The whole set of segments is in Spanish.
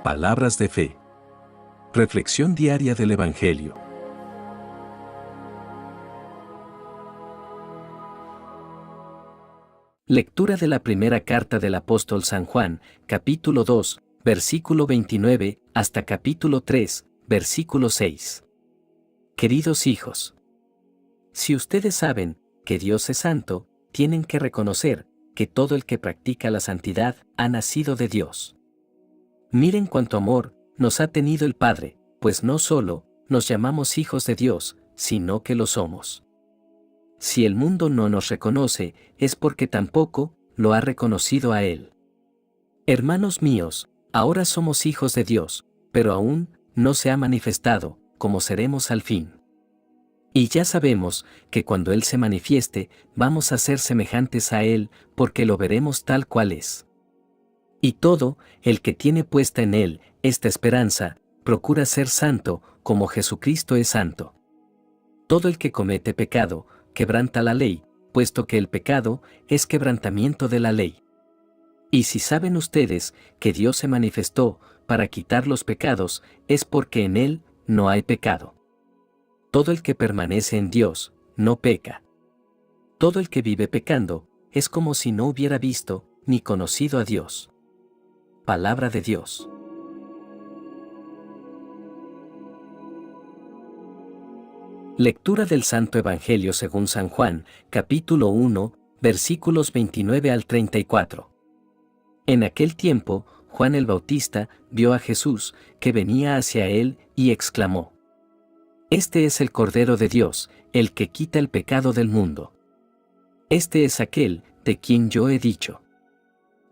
Palabras de fe. Reflexión diaria del Evangelio. Lectura de la primera carta del apóstol San Juan, capítulo 2, versículo 29, hasta capítulo 3, versículo 6. Queridos hijos, si ustedes saben que Dios es santo, tienen que reconocer que todo el que practica la santidad ha nacido de Dios. Miren cuánto amor nos ha tenido el Padre, pues no solo nos llamamos hijos de Dios, sino que lo somos. Si el mundo no nos reconoce, es porque tampoco lo ha reconocido a Él. Hermanos míos, ahora somos hijos de Dios, pero aún no se ha manifestado, como seremos al fin. Y ya sabemos que cuando Él se manifieste, vamos a ser semejantes a Él, porque lo veremos tal cual es. Y todo el que tiene puesta en Él esta esperanza, procura ser santo, como Jesucristo es santo. Todo el que comete pecado, quebranta la ley, puesto que el pecado es quebrantamiento de la ley. Y si saben ustedes que Dios se manifestó para quitar los pecados, es porque en Él no hay pecado. Todo el que permanece en Dios, no peca. Todo el que vive pecando, es como si no hubiera visto ni conocido a Dios. Palabra de Dios. Lectura del Santo Evangelio según San Juan, capítulo 1, versículos 29 al 34. En aquel tiempo, Juan el Bautista vio a Jesús, que venía hacia él, y exclamó: Este es el Cordero de Dios, el que quita el pecado del mundo. Este es aquel de quien yo he dicho: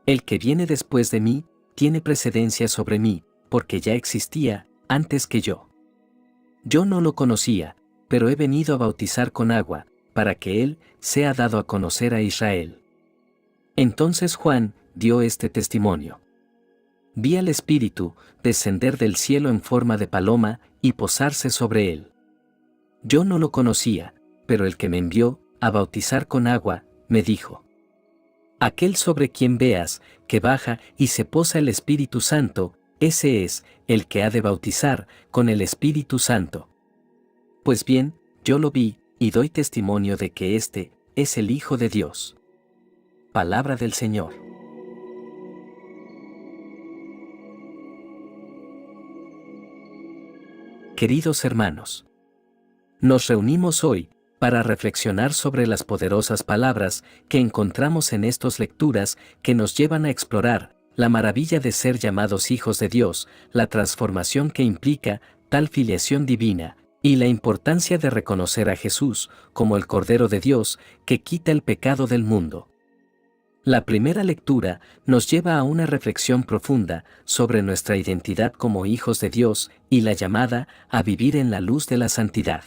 El que viene después de mí, tiene precedencia sobre mí, porque ya existía antes que yo. Yo no lo conocía, pero he venido a bautizar con agua, para que Él sea dado a conocer a Israel. Entonces Juan dio este testimonio: Vi al Espíritu descender del cielo en forma de paloma y posarse sobre él. Yo no lo conocía, pero el que me envió a bautizar con agua, me dijo: Aquel sobre quien veas que baja y se posa el Espíritu Santo, ese es el que ha de bautizar con el Espíritu Santo. Pues bien, yo lo vi, y doy testimonio de que este es el Hijo de Dios. Palabra del Señor. Queridos hermanos, nos reunimos hoy para reflexionar sobre las poderosas palabras que encontramos en estas lecturas que nos llevan a explorar la maravilla de ser llamados hijos de Dios, la transformación que implica tal filiación divina, y la importancia de reconocer a Jesús como el Cordero de Dios que quita el pecado del mundo. La primera lectura nos lleva a una reflexión profunda sobre nuestra identidad como hijos de Dios y la llamada a vivir en la luz de la santidad.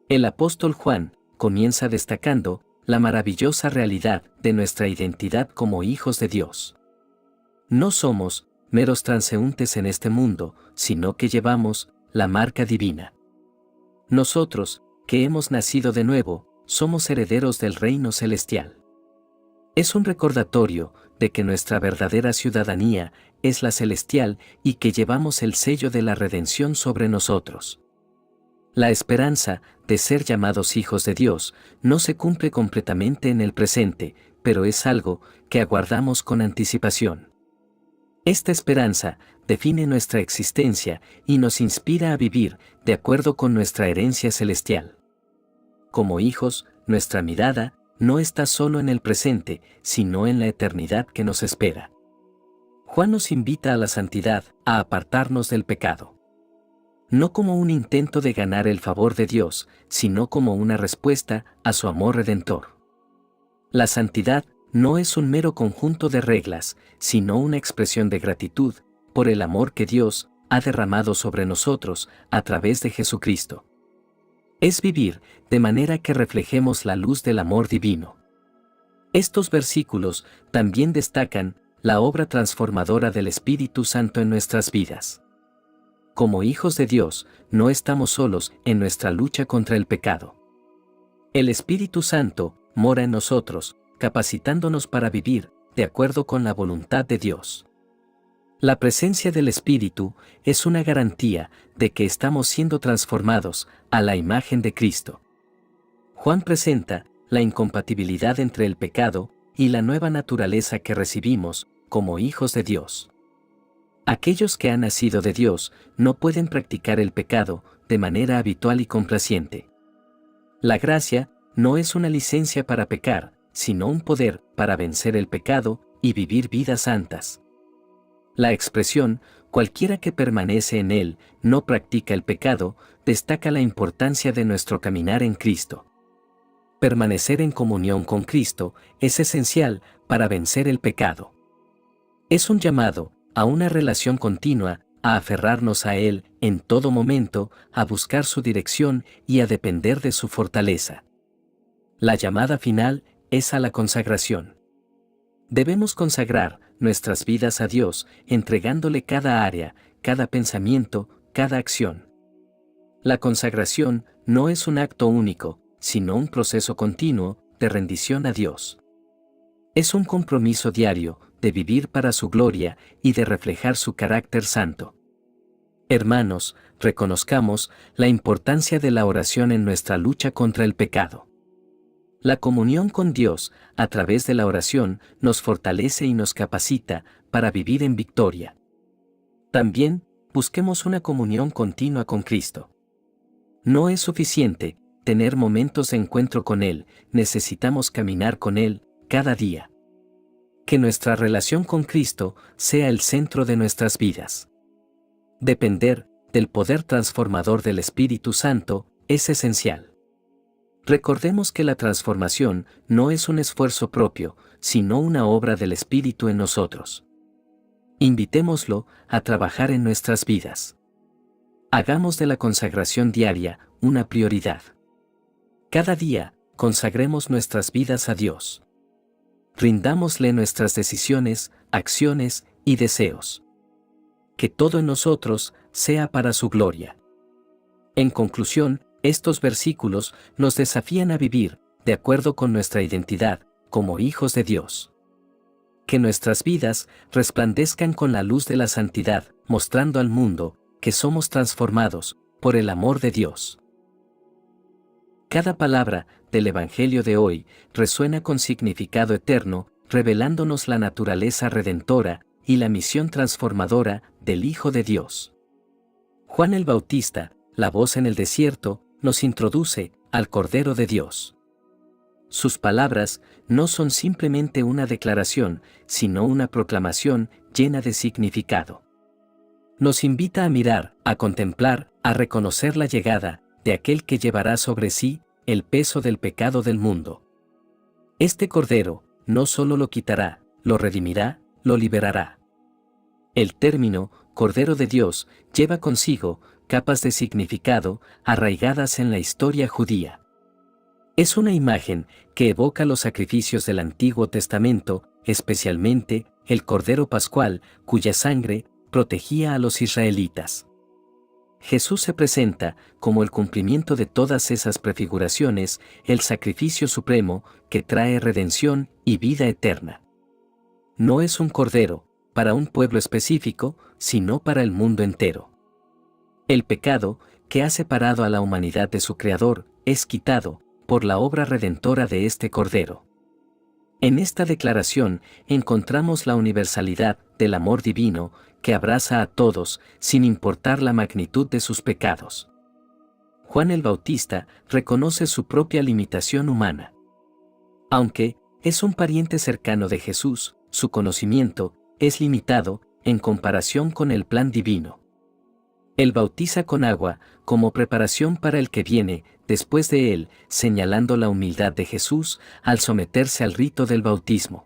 El apóstol Juan comienza destacando la maravillosa realidad de nuestra identidad como hijos de Dios. No somos meros transeúntes en este mundo, sino que llevamos la marca divina. Nosotros, que hemos nacido de nuevo, somos herederos del reino celestial. Es un recordatorio de que nuestra verdadera ciudadanía es la celestial y que llevamos el sello de la redención sobre nosotros. La esperanza de ser llamados hijos de Dios no se cumple completamente en el presente, pero es algo que aguardamos con anticipación. Esta esperanza define nuestra existencia y nos inspira a vivir de acuerdo con nuestra herencia celestial. Como hijos, nuestra mirada no está solo en el presente, sino en la eternidad que nos espera. Juan nos invita a la santidad, a apartarnos del pecado. No como un intento de ganar el favor de Dios, sino como una respuesta a su amor redentor. La santidad no es un mero conjunto de reglas, sino una expresión de gratitud por el amor que Dios ha derramado sobre nosotros a través de Jesucristo. Es vivir de manera que reflejemos la luz del amor divino. Estos versículos también destacan la obra transformadora del Espíritu Santo en nuestras vidas. Como hijos de Dios, no estamos solos en nuestra lucha contra el pecado. El Espíritu Santo mora en nosotros, capacitándonos para vivir de acuerdo con la voluntad de Dios. La presencia del Espíritu es una garantía de que estamos siendo transformados a la imagen de Cristo. Juan presenta la incompatibilidad entre el pecado y la nueva naturaleza que recibimos como hijos de Dios. Aquellos que han nacido de Dios no pueden practicar el pecado de manera habitual y complaciente. La gracia no es una licencia para pecar, sino un poder para vencer el pecado y vivir vidas santas. La expresión cualquiera que permanece en él no practica el pecado destaca la importancia de nuestro caminar en Cristo. Permanecer en comunión con Cristo es esencial para vencer el pecado. Es un llamado a una relación continua, a aferrarnos a Él en todo momento, a buscar su dirección y a depender de su fortaleza. La llamada final es a la consagración. Debemos consagrar nuestras vidas a Dios, entregándole cada área, cada pensamiento, cada acción. La consagración no es un acto único, sino un proceso continuo de rendición a Dios. Es un compromiso diario de vivir para su gloria y de reflejar su carácter santo. Hermanos, reconozcamos la importancia de la oración en nuestra lucha contra el pecado. La comunión con Dios, a través de la oración, nos fortalece y nos capacita para vivir en victoria. También, busquemos una comunión continua con Cristo. No es suficiente tener momentos de encuentro con Él, necesitamos caminar con Él cada día. Que nuestra relación con Cristo sea el centro de nuestras vidas. Depender del poder transformador del Espíritu Santo es esencial. Recordemos que la transformación no es un esfuerzo propio, sino una obra del Espíritu en nosotros. Invitémoslo a trabajar en nuestras vidas. Hagamos de la consagración diaria una prioridad. Cada día, consagremos nuestras vidas a Dios. Rindámosle nuestras decisiones, acciones y deseos. Que todo en nosotros sea para su gloria. En conclusión, estos versículos nos desafían a vivir de acuerdo con nuestra identidad como hijos de Dios. Que nuestras vidas resplandezcan con la luz de la santidad, mostrando al mundo que somos transformados por el amor de Dios. Cada palabra del Evangelio de hoy resuena con significado eterno, revelándonos la naturaleza redentora y la misión transformadora del Hijo de Dios. Juan el Bautista, la voz en el desierto, nos introduce al Cordero de Dios. Sus palabras no son simplemente una declaración, sino una proclamación llena de significado. Nos invita a mirar, a contemplar, a reconocer la llegada de aquel que llevará sobre sí el peso del pecado del mundo. Este Cordero no solo lo quitará, lo redimirá, lo liberará. El término Cordero de Dios lleva consigo capas de significado arraigadas en la historia judía. Es una imagen que evoca los sacrificios del Antiguo Testamento, especialmente el Cordero Pascual, cuya sangre protegía a los israelitas. Jesús se presenta como el cumplimiento de todas esas prefiguraciones, el sacrificio supremo que trae redención y vida eterna. No es un cordero para un pueblo específico, sino para el mundo entero. El pecado, que ha separado a la humanidad de su Creador, es quitado por la obra redentora de este Cordero. En esta declaración encontramos la universalidad del amor divino que abraza a todos sin importar la magnitud de sus pecados. Juan el Bautista reconoce su propia limitación humana. Aunque es un pariente cercano de Jesús, su conocimiento es limitado en comparación con el plan divino. Él bautiza con agua como preparación para el que viene después de él, señalando la humildad de Jesús al someterse al rito del bautismo.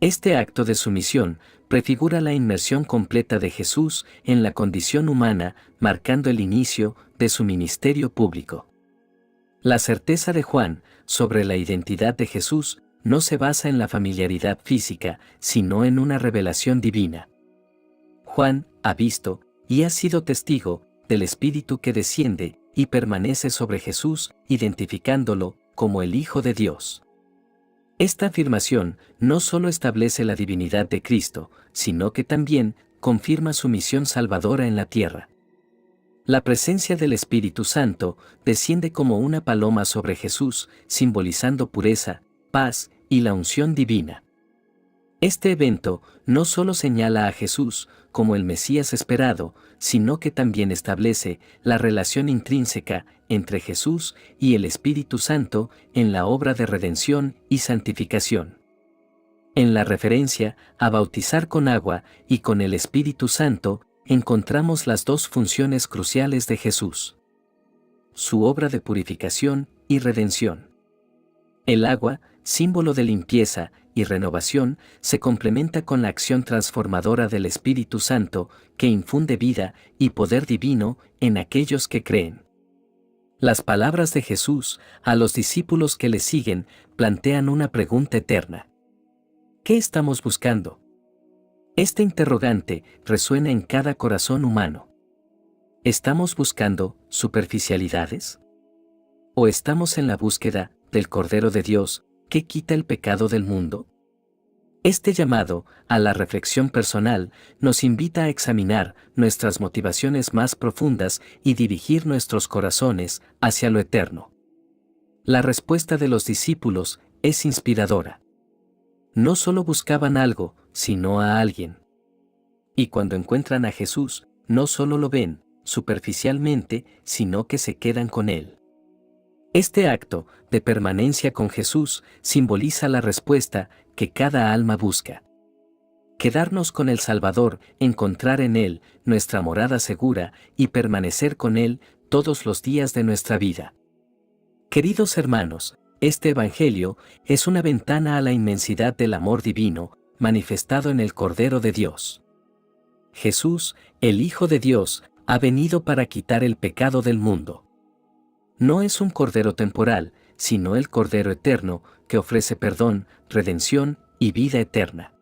Este acto de sumisión prefigura la inmersión completa de Jesús en la condición humana, marcando el inicio de su ministerio público. La certeza de Juan sobre la identidad de Jesús no se basa en la familiaridad física, sino en una revelación divina. Juan ha visto y ha sido testigo del Espíritu que desciende y permanece sobre Jesús, identificándolo como el Hijo de Dios. Esta afirmación no solo establece la divinidad de Cristo, sino que también confirma su misión salvadora en la tierra. La presencia del Espíritu Santo desciende como una paloma sobre Jesús, simbolizando pureza, paz y la unción divina. Este evento no solo señala a Jesús como el Mesías esperado, sino que también establece la relación intrínseca entre Jesús y el Espíritu Santo en la obra de redención y santificación. En la referencia a bautizar con agua y con el Espíritu Santo, encontramos las dos funciones cruciales de Jesús: su obra de purificación y redención. El agua, símbolo de limpieza y renovación, se complementa con la acción transformadora del Espíritu Santo, que infunde vida y poder divino en aquellos que creen. Las palabras de Jesús a los discípulos que le siguen plantean una pregunta eterna: ¿qué estamos buscando? Este interrogante resuena en cada corazón humano. ¿Estamos buscando superficialidades? ¿O estamos en la búsqueda del Cordero de Dios, que quita el pecado del mundo? Este llamado a la reflexión personal nos invita a examinar nuestras motivaciones más profundas y dirigir nuestros corazones hacia lo eterno. La respuesta de los discípulos es inspiradora. No solo buscaban algo, sino a alguien. Y cuando encuentran a Jesús, no solo lo ven superficialmente, sino que se quedan con él. Este acto de permanencia con Jesús simboliza la respuesta que cada alma busca. Quedarnos con el Salvador, encontrar en Él nuestra morada segura y permanecer con Él todos los días de nuestra vida. Queridos hermanos, este Evangelio es una ventana a la inmensidad del amor divino, manifestado en el Cordero de Dios. Jesús, el Hijo de Dios, ha venido para quitar el pecado del mundo. No es un Cordero temporal, sino el Cordero eterno, que ofrece perdón, redención y vida eterna.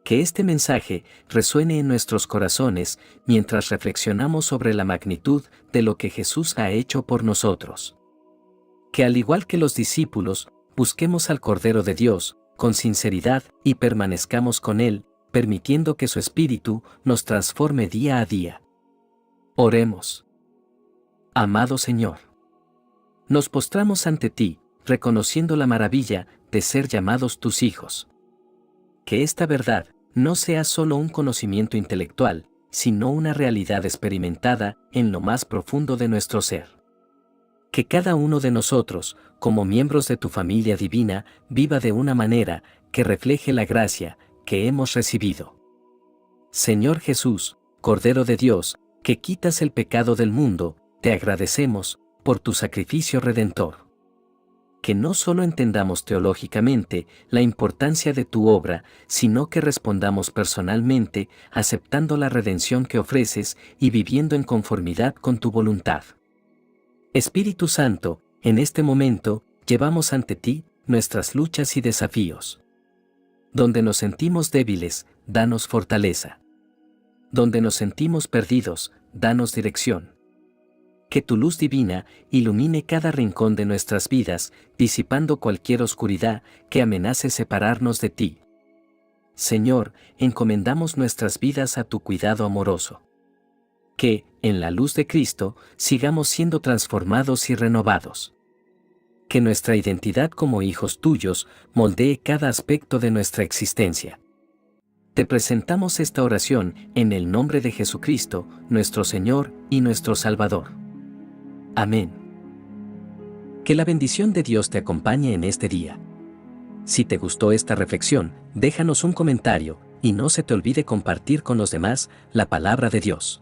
Que este mensaje resuene en nuestros corazones mientras reflexionamos sobre la magnitud de lo que Jesús ha hecho por nosotros. Que al igual que los discípulos, busquemos al Cordero de Dios con sinceridad y permanezcamos con Él, permitiendo que su Espíritu nos transforme día a día. Oremos. Amado Señor, nos postramos ante ti, reconociendo la maravilla de ser llamados tus hijos. Que esta verdad no sea solo un conocimiento intelectual, sino una realidad experimentada en lo más profundo de nuestro ser. Que cada uno de nosotros, como miembros de tu familia divina, viva de una manera que refleje la gracia que hemos recibido. Señor Jesús, Cordero de Dios, que quitas el pecado del mundo, te agradecemos por tu sacrificio redentor. Que no solo entendamos teológicamente la importancia de tu obra, sino que respondamos personalmente, aceptando la redención que ofreces y viviendo en conformidad con tu voluntad. Espíritu Santo, en este momento, llevamos ante ti nuestras luchas y desafíos. Donde nos sentimos débiles, danos fortaleza. Donde nos sentimos perdidos, danos dirección. Que tu luz divina ilumine cada rincón de nuestras vidas, disipando cualquier oscuridad que amenace separarnos de ti. Señor, encomendamos nuestras vidas a tu cuidado amoroso. Que, en la luz de Cristo, sigamos siendo transformados y renovados. Que nuestra identidad como hijos tuyos moldee cada aspecto de nuestra existencia. Te presentamos esta oración en el nombre de Jesucristo, nuestro Señor y nuestro Salvador. Amén. Que la bendición de Dios te acompañe en este día. Si te gustó esta reflexión, déjanos un comentario y no se te olvide compartir con los demás la palabra de Dios.